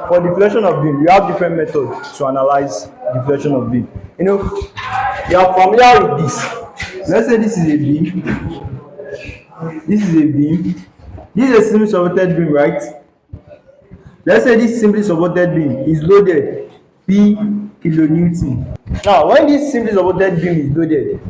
For deflection of beam, we have different methods to analyze deflection of beam. You are familiar with this. Let's say this is a beam. This is a beam. This is a simply supported beam, right? Let's say this simply supported beam is loaded P kilonewton. Now, when this simply supported beam is loaded,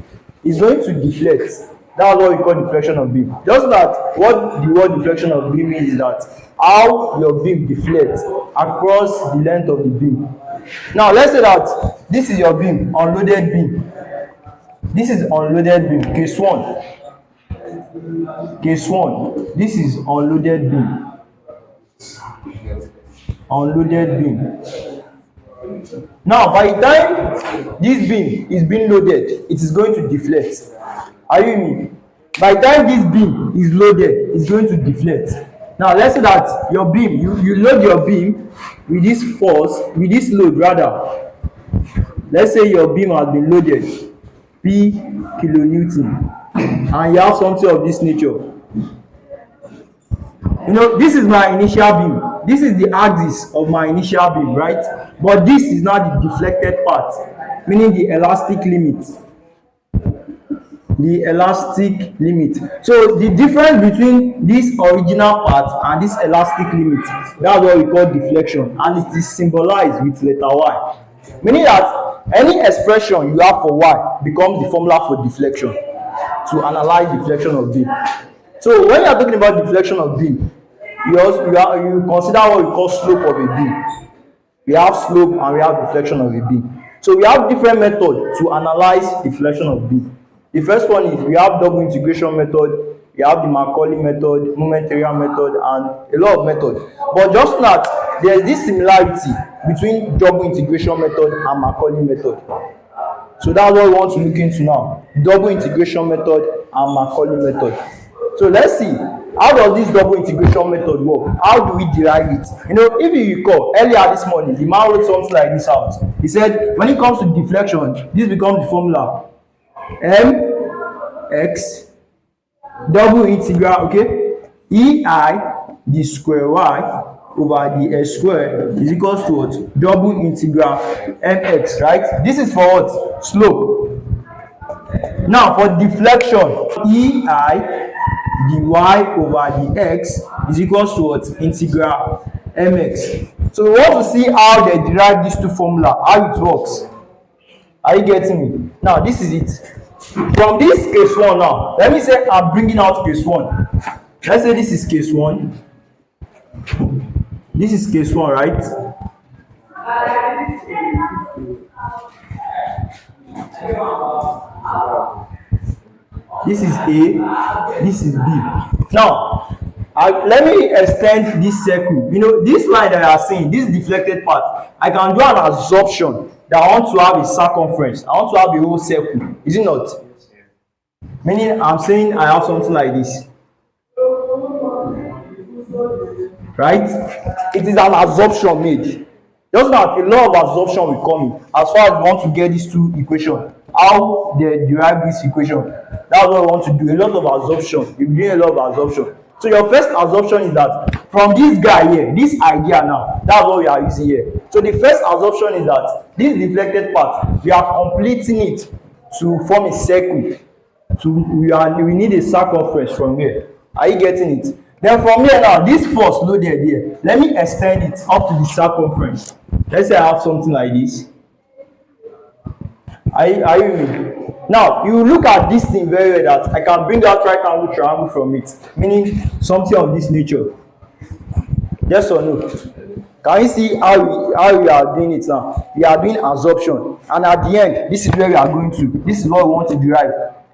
it's going to deflect. That's what we call deflection of beam. Just that what the word deflection of beam means is that how your beam deflects across the length of the beam. Now, let's say that this is your beam, unloaded beam. This is unloaded beam, case 1. Case 1. This is unloaded beam. Unloaded beam. Now, by the time this beam is being loaded, it is going to deflect. Are you with me? By the time this beam is loaded, it's going to deflect. Now, let's say that your beam, you load your beam with this force, with this load rather. Let's say your beam has been loaded P kilonewton, and you have something of this nature. This is my initial beam. This is the axis of my initial beam, right? But this is now the deflected part, meaning the elastic limit. The elastic limit. So the difference between this original part and this elastic limit, that's what we call deflection, and it is symbolized with letter Y. Meaning that any expression you have for Y becomes the formula for deflection to analyze deflection of beam. So when you are talking about deflection of beam, you consider what we call slope of a beam. We have slope and we have deflection of a beam. So we have different methods to analyze deflection of beam. The first one is we have double integration method, we have the Macaulay method, moment area method, and a lot of methods. But just that there is this similarity between double integration method and Macaulay method. So that's what we want to look into now. Double integration method and Macaulay method. So let's see, how does this double integration method work? How do we derive it? If you recall, earlier this morning, the man wrote something like this out. He said, when it comes to deflection, this becomes the formula. Mx double integral, okay, EI the square y over the x square is equals to what? Double integral mx, right? This is for what? Slope. Now for deflection, EI the y over the x is equals to what? Integral mx. So we want to see how they derive these two formula, how it works. Are you getting me? Now this is it. From this case 1 now, let me say I'm bringing out case 1. Let's say this is case 1. This is case 1, right? This is A, this is B. Now, let me extend this circle. This line that I are seeing, this deflected part, I can do an absorption that I want to have a circumference. I want to have a whole circle. Is it not? Meaning I'm saying I have something like this. Right? It is an absorption made. Just that a lot of absorption will come in as far as we want to get these two equations. How they derive this equation. That's what we want to do. A lot of absorption. We're doing a lot of absorption. So your first absorption is that from this guy here, this idea now, that's what we are using here. So the first absorption is that this deflected part, we are completing it to form a circle. We need a circumference from here. Are you getting it? Then from here now, this force loaded here, let me extend it up to the circumference. Let's say I have something like this. Are you with me? Now, you look at this thing very well that I can bring out right angle triangle from it, meaning something of this nature. Yes or no? Can you see how we are doing it now? We are doing absorption, and at the end, this is where we are going to. This is what we want to derive.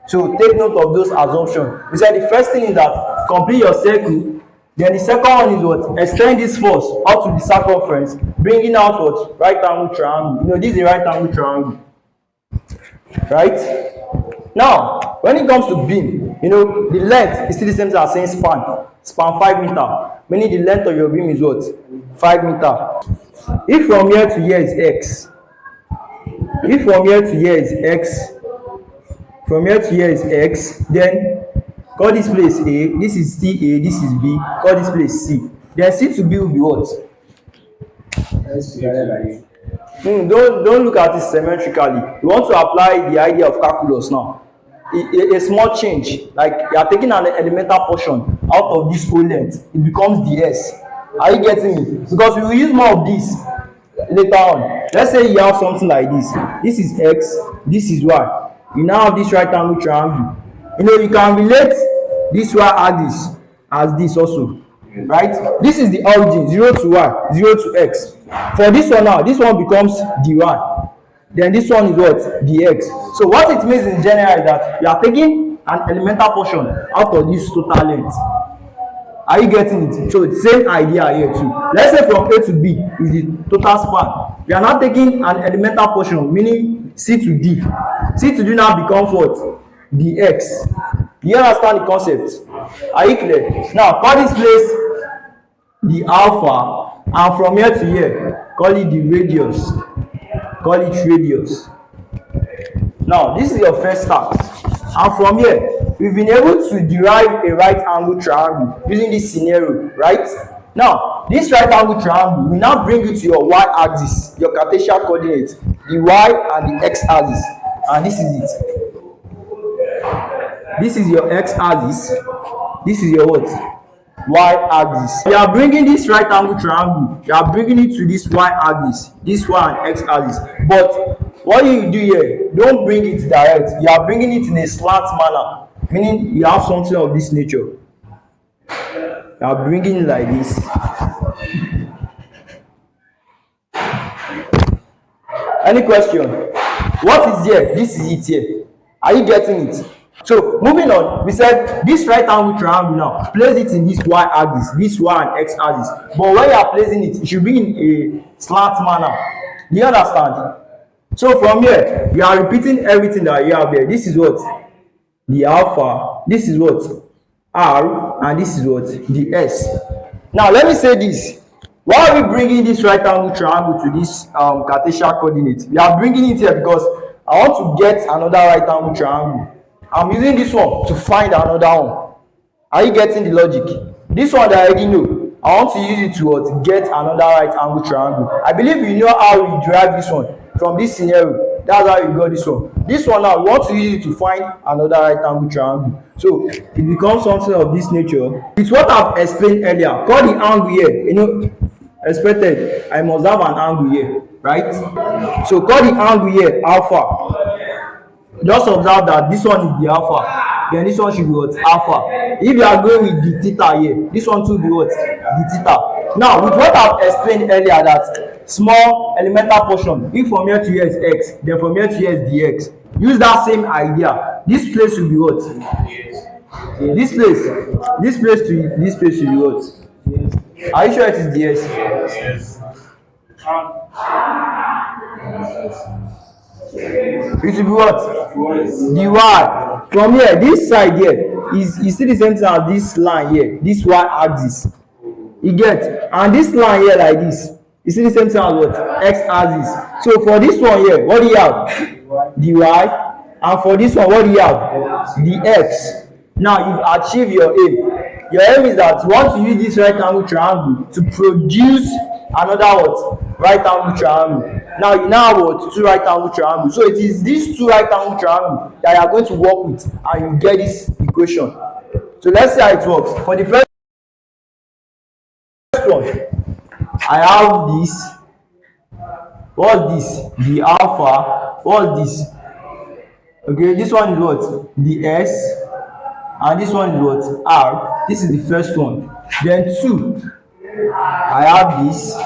So take note of those assumptions. We said the first thing is that complete your circle. Then the second one is what? Extend this force up to the circumference, bringing out what? Right angle triangle. This is a right angle triangle. Right? Now, when it comes to beam, the length is still the same thing as saying span. Span 5 meters. Meaning the length of your beam is what? 5 meters. If from here to here is x, if from here to here is x, from here to here is x, then call this place A, this is still A, this is B, call this place C. Then C to B will be what? Don't look at it symmetrically. You want to apply the idea of calculus now. A small change, like you are taking an elemental portion out of this whole length, it becomes ds. Are you getting me? Because we will use more of this later on. Let's say you have something like this. This is x, this is y. You now have this right angle triangle. You can relate this y axis as this also, right? This is the origin, 0 to y, 0 to x. For this one now, this one becomes dy, then this one is what? Dx. So what it means in general is that you are taking an elemental portion out of this total length. Are you getting it? So the same idea here too. Let's say from A to B is the total span. We are now taking an elemental portion, meaning C to D. C to D now becomes what? Dx. You understand the concept? Are you clear? Now call this place the alpha, and from here to here, call it the radius. Call it radius. Now this is your first start, and from here we've been able to derive a right angle triangle using this scenario, right? Now this right angle triangle will now bring you to your y-axis, your Cartesian coordinate, the y and the x-axis, and this is it. This is your x-axis, this is your what? Y-axis. You are bringing this right angle triangle, you are bringing it to this y-axis, this y and x-axis. But what you do here, don't bring it direct, you are bringing it in a slant manner, meaning you have something of this nature. You are bringing it like this. Any question? What is here? This is it here. Are you getting it? So moving on, we said this right angle triangle now, place it in this y-axis, this y and x-axis. But when you are placing it, it should be in a slant manner. Do you understand? So from here, you are repeating everything that you have there. This is what? The alpha. This is what? R. And this is what? The S. Now let me say this. Why are we bringing this right angle triangle to this Cartesian coordinate? We are bringing it here because I want to get another right angle triangle. I'm using this one to find another one. Are you getting the logic? This one that I already know, I want to use it to what? Get another right angle triangle. I believe you know how we derive this one from this scenario. That's how you got this one. This one now, we want to use it to find another right angle triangle. So it becomes something of this nature. It's what I've explained earlier. Call the angle here. Expected, I must have an angle here, right? So call the angle here alpha. Just observe that this one is the alpha, then this one should be what? Alpha. If you are going with the theta here, this one too be what? The theta. Now with what I've explained earlier, that small elemental portion, if from here to here is x, then from here to here is dx, use that same idea. This place will be what? This place to this place will be what? Are you sure it is ds? Yes. It will be what? Dy. From here, this side here is still the same thing as this line here, this y-axis. You get? And this line here like this, you see the same thing as what? X-axis. So for this one here, what do you have? Dy. And for this one, what do you have? The x. Now you've achieved your aim. Your aim is that you want to use this right angle triangle to produce another what? Right angle triangle. Now you now have what? Two right angle triangles. So it is these two right angle triangles that you are going to work with, and you get this equation. So let's see how it works. For the first one, I have this. What's this? The alpha. What's this? Okay, this one is what? The S. And this one is what? R. This is the first one. Then 2. I have this.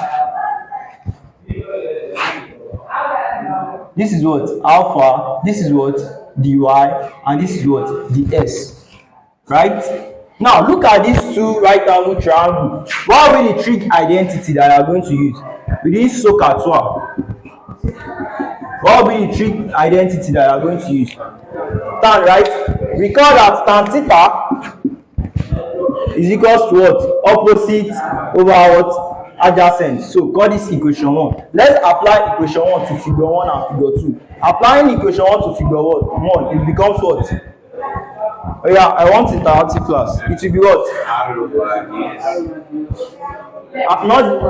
This is what? Alpha. This is what? Dy. And this is what? The S. Right? Now look at these two right angle triangles. What will be the trig identity that you are going to use? We didn't soak at all. What will be the trig identity that you are going to use? Tan, right? Recall that tan theta is equals to what? Opposite over what? Adjacent. So call this equation 1. Let's apply equation 1 to figure 1 and figure 2. Applying equation 1 to figure 1, it becomes what? Oh yeah, I want interactive class. It will be what? Not,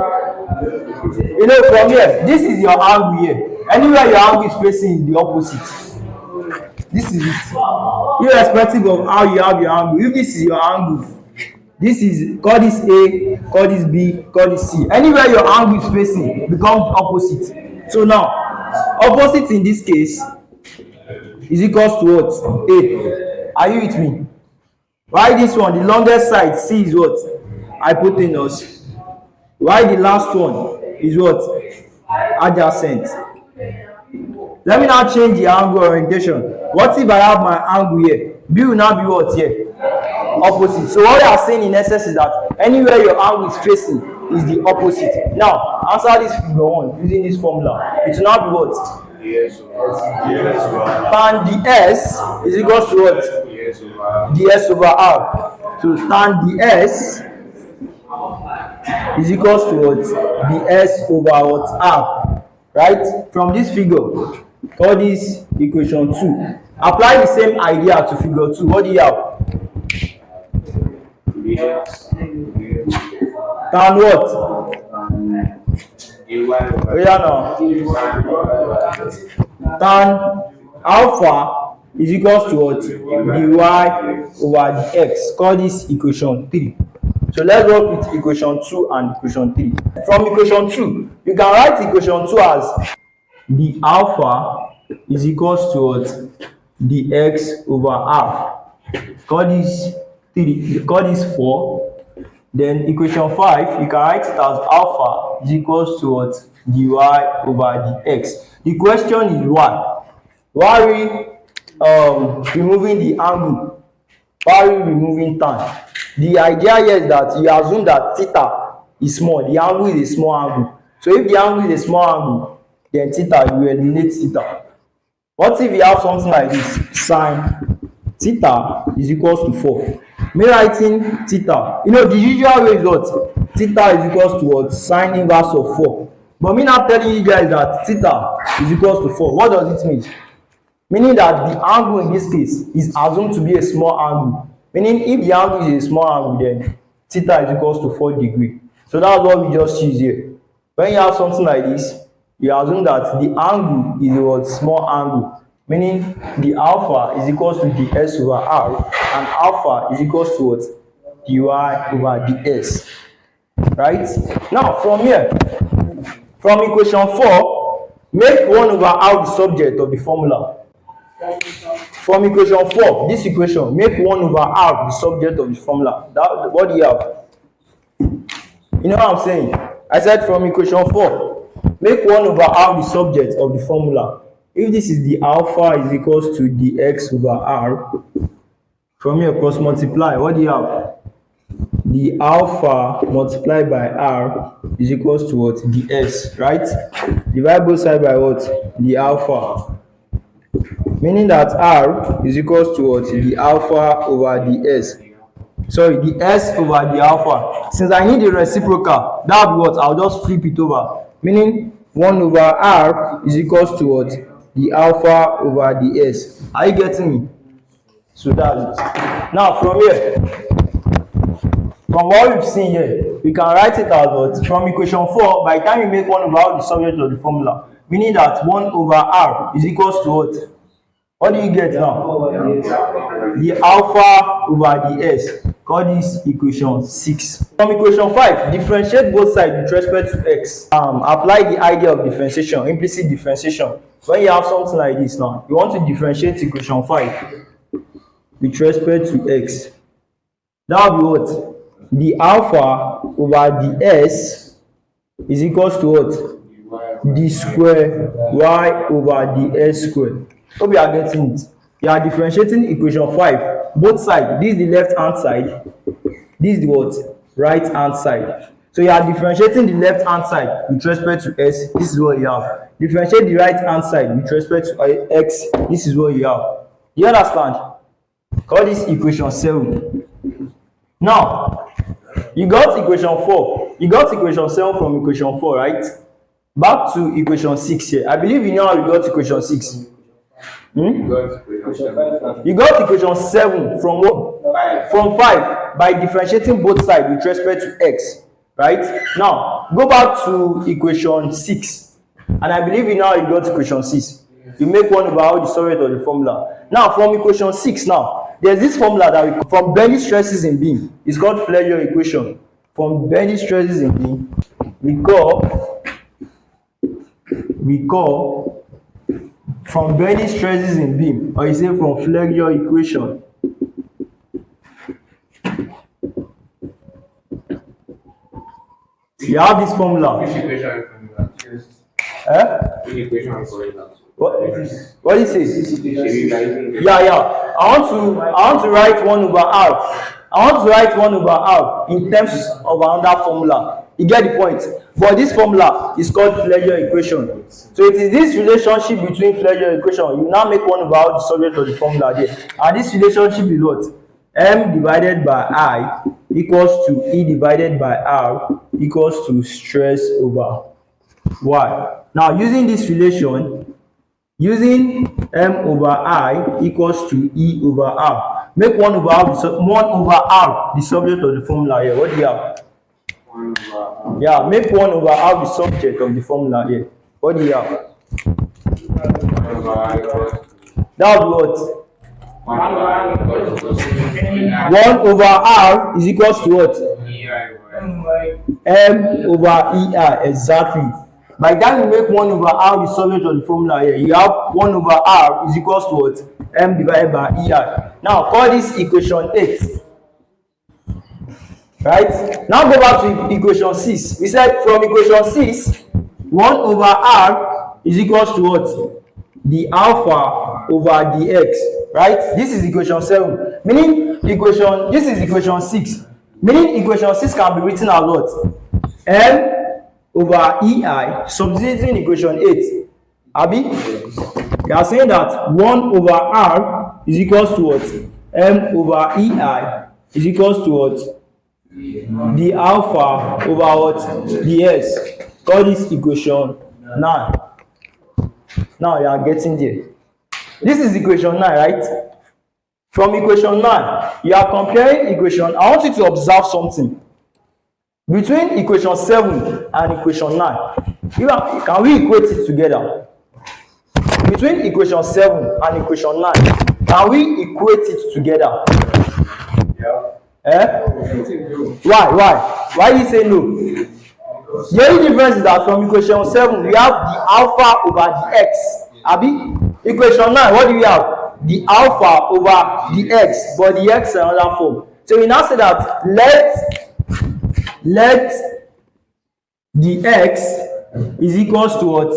from here, this is your angle here. Anywhere your angle is facing is the opposite. This is it. Irrespective of how you have your angle, if this is your angle, this is, call this A, call this B, call this C. Anywhere your angle is facing becomes opposite. So now, opposite in this case is equals to what? A. Are you with me? Why this one? The longest side, C, is what? Hypotenuse. Why the last one is what? Adjacent. Let me now change the angle orientation. What if I have my angle here? B will now be what here? Opposite. So what we are saying in essence is that anywhere your angle is facing is the opposite. Now, answer this figure 1 using this formula. It will now be what? Tan ds is equal to what? ds over r. So tan ds is equal to what? ds over what? R. Right? From this figure, call this equation 2. Apply the same idea to figure 2. What do you have? Tan what? Tan alpha is equal to what? dy over dx. Call this equation 3. So let's work with equation 2 and equation 3. From equation 2, you can write equation 2 as the alpha is equals to what? Dx over r. Call this 3, call this 4. Then equation 5, you can write it as alpha is equals to what? Dy over dx. The question is why? Why are we removing the angle? Why are we removing tan? The idea here is that you assume that theta is small. The angle is a small angle. So if the angle is a small angle, then theta, you eliminate theta. What if you have something like this? Sine theta is equals to 4. Me writing theta, the usual way is what? Theta is equals to what? Sine inverse of 4. But me not telling you guys that theta is equals to 4. What does it mean? Meaning that the angle in this case is assumed to be a small angle. Meaning if the angle is a small angle, then theta is equals to 4 degrees. So that's what we just use here. When you have something like this, you assume that the angle is a small angle. Meaning the alpha is equals to ds over r, and alpha is equals to what? Dy over ds. Right? Now from here, from equation 4, make 1 over r the subject of the formula. From equation 4, this equation, make 1 over r the subject of the formula. What do you have? You know what I'm saying? I said from equation 4, make 1 over r the subject of the formula. If this is the alpha is equals to dx over r, from here cross multiply, what do you have? The alpha multiplied by r is equals to what? ds, right? Divide both sides by what? The alpha. Meaning that r is equals to what? The alpha over ds. Sorry, the s over the alpha. Since I need a reciprocal, that would be what? I'll just flip it over. Meaning 1 over r is equals to what? The alpha over the s. Are you getting me? So that's it. Now from here, from what we've seen here, we can write it as what? From equation 4, by the time you make 1 over r the subject of the formula, meaning that 1 over r is equals to what? What do you get now? The alpha over the s. Call this equation 6. From equation 5, differentiate both sides with respect to x. Apply the idea of differentiation, implicit differentiation. When you have something like this now, you want to differentiate equation 5 with respect to x. That will be what? The alpha over the s is equals to what? D square y over the s square. Hope you are getting it. You are differentiating equation 5. Both sides. This is the left hand side. This is the what? Right hand side. So you are differentiating the left hand side with respect to s. This is what you have. Differentiate the right hand side with respect to x. This is what you have. You understand? Call this equation 7. Now, you got equation 4. You got equation 7 from equation 4, right? Back to equation 6 here. I believe you know how you got equation 6. You got equation 7 from what? 5. From 5 by differentiating both sides with respect to x. right? Now go back to equation 6, and I believe you now you got equation 6. You make 1 over all the surrogate of the formula. Now from equation 6, now there's this formula that we from bending stresses in beam. It's called Flexion equation. From bending stresses in beam, we call from bending stresses in beam, or you say from Flexion equation. You have this formula. Which equation Which equation is that? What do you say? Yeah. I want to write 1 over r. I want to write 1 over r in terms of another formula. You get the point? But this formula is called Flexion equation. So it is this relationship between Flexion equation. You now make 1 over all the subject of the formula there. And this relationship is what? M divided by I equals to E divided by R equals to stress over Y. Now using this relation, using M over I equals to E over R, make 1 over R the subject of the formula here. What do you have? 1 over R. Yeah, make 1 over R the subject of the formula here. What do you have? 1 over R equals That would be what? 1 over R equals to 1 over R is equals to what? M over EI, exactly. By the time you make 1 over R the subject of the formula here, you have 1 over R is equals to what? M divided by EI. Now call this equation 8. Right? Now go back to equation 6. We said from equation 6, 1 over R is equals to what? The alpha over the x. Right? This is equation 7. Meaning this is equation 6. Meaning equation 6 can be written as what? M over EI substituting equation 8. Abi? You are saying that 1 over R is equals to what? M over EI is equals to what? The alpha over what? The S. Call this equation 9. Now you are getting there. This is equation 9, right? From equation 9, you are comparing equation. I want you to observe something. Between equation 7 and equation 9, can we equate it together? Between equation 7 and equation 9, can we equate it together? Yeah. Why do you say no? The only difference is that from equation 7, we have the alpha over the x. Abi? Equation 9, what do we have? The alpha over the x, but the x is another form. So we now say that let the x is equals to what?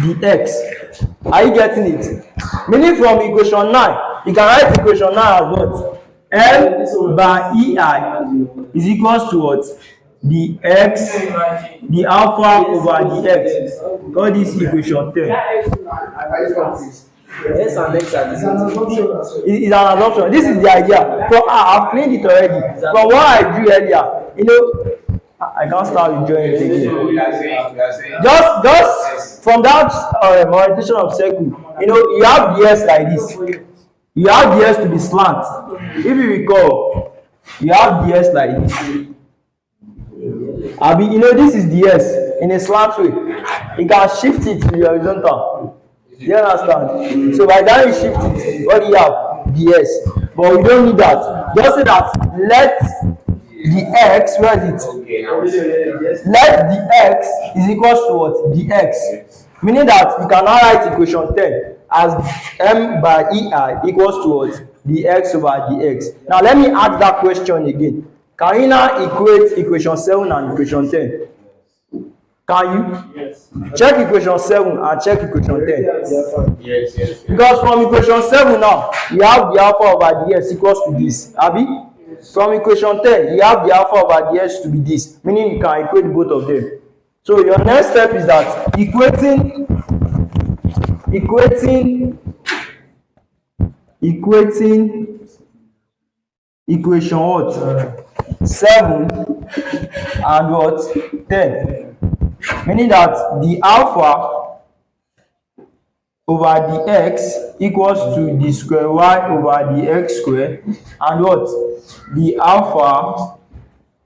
The x. Are you getting it? Meaning from equation 9, you can write equation 9 as what? M by EI is equals to what? The x, the alpha over the x. Call this equation 10. Yes, and next time It's an assumption. This is the idea. I've cleaned it already. From what I drew earlier, I can't start enjoying it again. Just from that orientation of circle, you have the S like this. You have the S to be slant. If you recall, you have the S like this. This is the S in a slant way. You can shift it to the horizontal. You understand? So by the time you shift it, what do you have? The S. But we don't need that. Just say that let the x, where is it? Let the x is equals to what? The x. Meaning that you can now write equation 10 as M by EI equals to what? The x over the x. Now let me ask that question again. Can you now equate equation 7 and equation 10? Can you? Yes. Check equation 7 and check equation 10. Yes. Because from equation 7 now, you have the alpha over the s equals to this. Abi? From equation 10, you have the alpha over the s to be this. Meaning you can equate both of them. So your next step is that equating equation what? 7 and what? 10. Meaning that the alpha over the x equals to the square y over the x square, and what? The alpha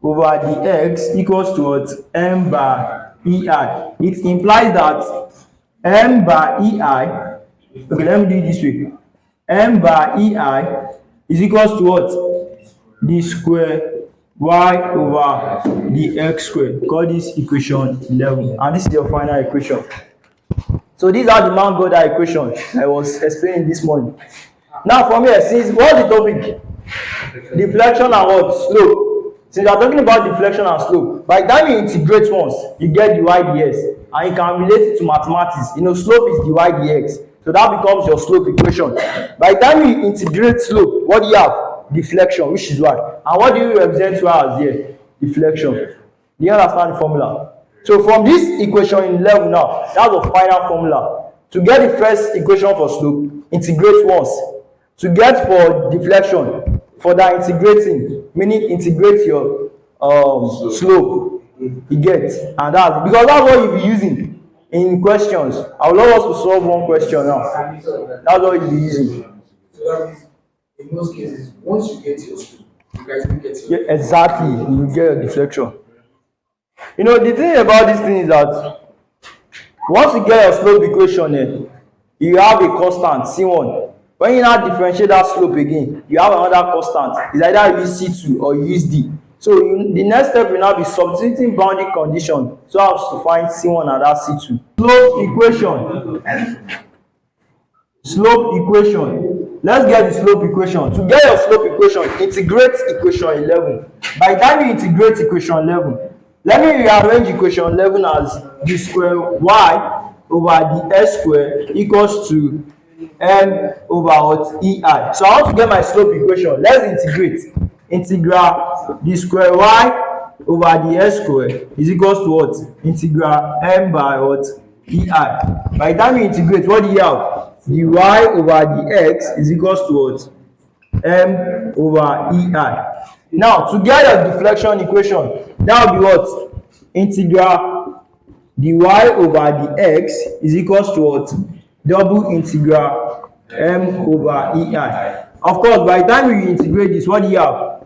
over the x equals to what? M by EI. It implies that M by EI, okay, let me do it this way. M by EI is equals to what? D square y over the x square. Call this equation 11. And this is your final equation. So these are the Mount Goddard equation I was explaining this morning. Now from here, since what's the topic? Deflection and what? Slope. Since we are talking about deflection and slope, by the time you integrate once, you get dy dx, and you can relate it to mathematics. You know, slope is dy dx, so that becomes your slope equation. By the time you integrate slope, what do you have? Deflection, which is y. And what do you represent to as here? Deflection. Do you understand the formula? So from this equation in level now, that's the final formula. To get the first equation for slope, integrate once. To get for deflection, for that integrating, meaning integrate your slope, you get, and that because that's what you'll be using in questions. I would love us to solve one question now. That's what you'll be using. So that means in most cases, once you get your slope, you guys will get your Exactly, you get your deflection. You know, the thing about this thing is that once you get your slope equation, you have a constant C1. When you now differentiate that slope again, you have another constant. It's either you use C2 or you use D. So the next step will now be substituting boundary condition so as to find C1 and that C2. Slope equation. Slope equation. Let's get the slope equation. To get your slope equation, integrate equation 11. By the time you integrate equation 11, let me rearrange equation 11 as d square y over the s square equals to m over what? EI. So I want to get my slope equation. Let's integrate. Integral d square y over the s square is equals to what? Integral m by what? EI. By the time you integrate, what do you have? The y over the x is equals to what? M over EI. Now, to get a deflection equation, that will be what? Integral dy over the x is equals to what? Double integral m over EI. Of course, by the time you integrate this, what do you have?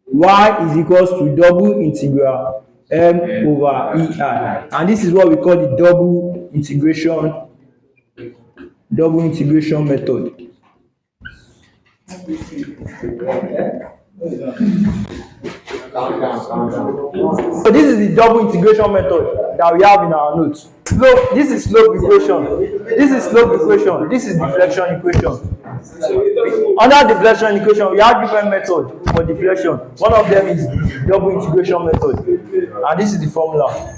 Y is equals to double integral m over EI. And this is what we call the double integration method. So this is the double integration method that we have in our notes. Slope, this is slope equation. This is slope equation. This is deflection equation. Under deflection equation, we have different methods for deflection. One of them is double integration method, and this is the formula.